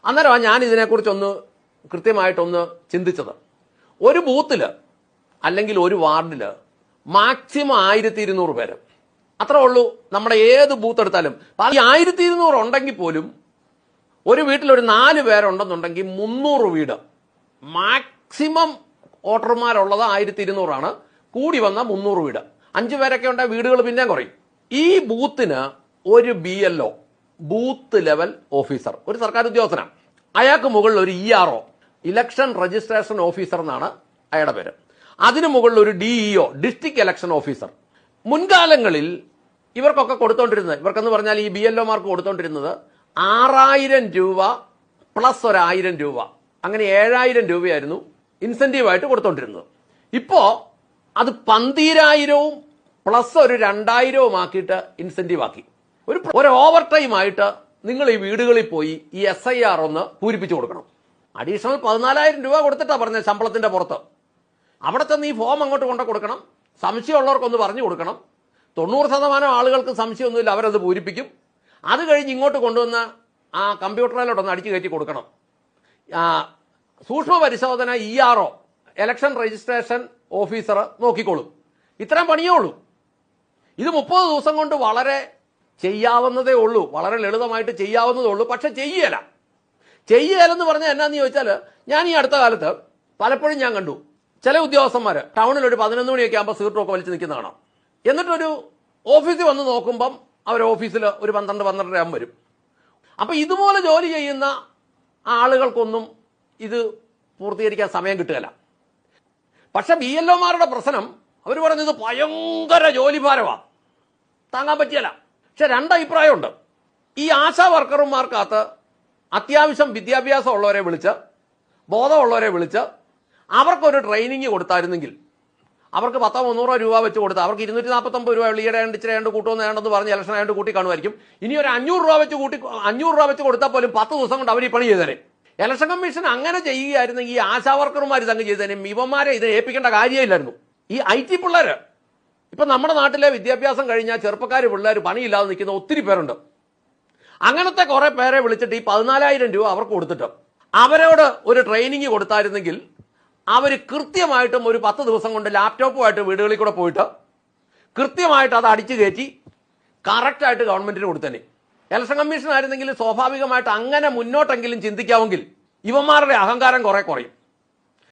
അന്നേരമാണ് ഞാൻ ഇതിനെക്കുറിച്ചൊന്ന് കൃത്യമായിട്ടൊന്ന് ചിന്തിച്ചത്. ഒരു ബൂത്തിൽ അല്ലെങ്കിൽ ഒരു വാർഡിൽ മാക്സിമം 1200 പേര്, അത്രേ ഉള്ളൂ. നമ്മുടെ ഏത് ബൂത്ത് എടുത്താലും ഈ 1200 ഉണ്ടെങ്കിൽ പോലും ഒരു വീട്ടിലൊരു 4 പേരുണ്ടെന്നുണ്ടെങ്കിൽ 300 വീട്. മാക്സിമം വോട്ടർമാരുള്ളത് 1200 ആണ്, കൂടി വന്ന 300 വീട്. 5 പേരൊക്കെ ഉണ്ടായ വീടുകൾ പിന്നെ കുറയും. ഈ ബൂത്തിന് ഒരു BLO, ബൂത്ത് ലെവൽ ഓഫീസർ, ഒരു സർക്കാർ ഉദ്യോഗസ്ഥനാണ്. അയാൾക്ക് മുകളിൽ ഒരു ERO, ഇലക്ഷൻ രജിസ്ട്രേഷൻ ഓഫീസർ എന്നാണ് അയാളുടെ പേര്. അതിനു മുകളിൽ ഒരു DEO, ഡിസ്ട്രിക്ട് ഇലക്ഷൻ ഓഫീസർ. മുൻകാലങ്ങളിൽ ഇവർക്കൊക്കെ കൊടുത്തോണ്ടിരുന്നത്, ഇവർക്കെന്ന് പറഞ്ഞാൽ ഈ BLOമാർക്ക് കൊടുത്തോണ്ടിരുന്നത് 6000 രൂപ പ്ലസ് 1000 രൂപ, അങ്ങനെ 7000 രൂപയായിരുന്നു ഇൻസെന്റീവായിട്ട് കൊടുത്തോണ്ടിരുന്നത്. ഇപ്പോ അത് 12000 പ്ലസ് ഒരു 2000 ആക്കിയിട്ട് ഇൻസെന്റീവ് ആക്കി. ഒരു ഓവർ ടൈം ആയിട്ട് നിങ്ങൾ ഈ വീടുകളിൽ പോയി ഈ SIR ഒന്ന് പൂരിപ്പിച്ചു കൊടുക്കണം. അഡീഷണൽ 14000 രൂപ കൊടുത്തിട്ടാണ് പറഞ്ഞത് ശമ്പളത്തിന്റെ പുറത്ത്. അവിടെ ചെന്ന് ഈ ഫോം അങ്ങോട്ട് കൊണ്ടു കൊടുക്കണം. സംശയമുള്ളവർക്കൊന്ന് പറഞ്ഞു കൊടുക്കണം. 90% ആളുകൾക്ക് സംശയമൊന്നുമില്ല, അവരത് പൂരിപ്പിക്കും. അത് കഴിഞ്ഞ് ഇങ്ങോട്ട് കൊണ്ടുവന്ന് ആ കമ്പ്യൂട്ടറിലോട്ടൊന്ന് അടിച്ചു കയറ്റി കൊടുക്കണം. സൂക്ഷ്മ പരിശോധന ERO, ഇലക്ഷൻ രജിസ്ട്രേഷൻ ഓഫീസർ നോക്കിക്കോളും. ഇത്രയും പണിയേ ഉള്ളൂ. ഇത് 30 ദിവസം കൊണ്ട് വളരെ ചെയ്യാവുന്നതേ ഉള്ളൂ, വളരെ ലളിതമായിട്ട് ചെയ്യാവുന്നതേ ഉള്ളൂ. പക്ഷെ ചെയ്യലെന്ന് പറഞ്ഞാൽ എന്നാന്ന് ചോദിച്ചാൽ, ഞാൻ ഈ അടുത്ത കാലത്ത് പലപ്പോഴും ഞാൻ കണ്ടു ചില ഉദ്യോഗസ്ഥന്മാർ ടൗണിൽ ഒരു 11 മണിയൊക്കെ ആകുമ്പോൾ സിഗരറ്റൊക്കെ വലിച്ചു നിൽക്കുന്ന കാണാം. എന്നിട്ടൊരു ഓഫീസിൽ വന്ന് നോക്കുമ്പം അവർ ഓഫീസിൽ ഒരു 12-12:30 ആകുമ്പോൾ വരും. അപ്പം ഇതുപോലെ ജോലി ചെയ്യുന്ന ആളുകൾക്കൊന്നും ഇത് പൂർത്തീകരിക്കാൻ സമയം കിട്ടുകയില്ല. പക്ഷെ BLOമാരുടെ പ്രശ്നം, അവർ പറയുന്നത് ഭയങ്കര ജോലിഭാരമാണ്, താങ്ങാൻ പറ്റിയല്ല. പക്ഷെ 2 അഭിപ്രായമുണ്ട്. ഈ ആശാ വർക്കർമാർക്കകത്ത് അത്യാവശ്യം വിദ്യാഭ്യാസം ഉള്ളവരെ വിളിച്ച്, ബോധമുള്ളവരെ വിളിച്ച് അവർക്കൊരു ട്രെയിനിങ് കൊടുത്തായിരുന്നെങ്കിൽ, അവർക്ക് 10-300 രൂപ വെച്ച് കൊടുത്ത്, അവർക്ക് 249 രൂപ ഈയിടെ ഇച്ചിരി കൂട്ടുമെന്ന് പറഞ്ഞ് ഇലക്ഷൻ ആയതുകൊണ്ട് കൂട്ടി കാണുമായിരിക്കും. ഇനി ഒരു 500 രൂപ വെച്ച് കൊടുത്താൽ പോലും 10 ദിവസം കൊണ്ട് അവർ ഈ പണി ചെയ്തേനെ. ഇലക്ഷൻ കമ്മീഷൻ അങ്ങനെ ചെയ്യുകയായിരുന്നെങ്കിൽ ഈ ആശാ വർക്കർമാർ ഇതങ്ങ് ചെയ്തേനും, ഇവന്മാരെ ഇത് ഏൽപ്പിക്കേണ്ട കാര്യമില്ലായിരുന്നു. ഈ IT പിള്ളേർ, ഇപ്പൊ നമ്മുടെ നാട്ടിലെ വിദ്യാഭ്യാസം കഴിഞ്ഞാൽ ചെറുപ്പക്കാർ പിള്ളേർ പണിയില്ലാതെ നിൽക്കുന്ന ഒത്തിരി പേരുണ്ട്. അങ്ങനത്തെ കുറെ പേരെ വിളിച്ചിട്ട് ഈ 14000 രൂപ അവർക്ക് കൊടുത്തിട്ട് അവരോട് ഒരു ട്രെയിനിങ് കൊടുത്തായിരുന്നെങ്കിൽ അവർ കൃത്യമായിട്ടും ഒരു 10 ദിവസം കൊണ്ട് ലാപ്ടോപ്പുമായിട്ട് വീടുകളിൽ കൂടെ പോയിട്ട് കൃത്യമായിട്ട് അത് അടിച്ചു കയറ്റി കറക്റ്റായിട്ട് ഗവൺമെന്റിന് കൊടുത്തന്നെ. ഇലക്ഷൻ കമ്മീഷൻ ആയിരുന്നെങ്കിൽ സ്വാഭാവികമായിട്ട് അങ്ങനെ മുന്നോട്ടെങ്കിലും ചിന്തിക്കാമെങ്കിൽ ഇവന്മാരുടെ അഹങ്കാരം കുറെ കുറയും.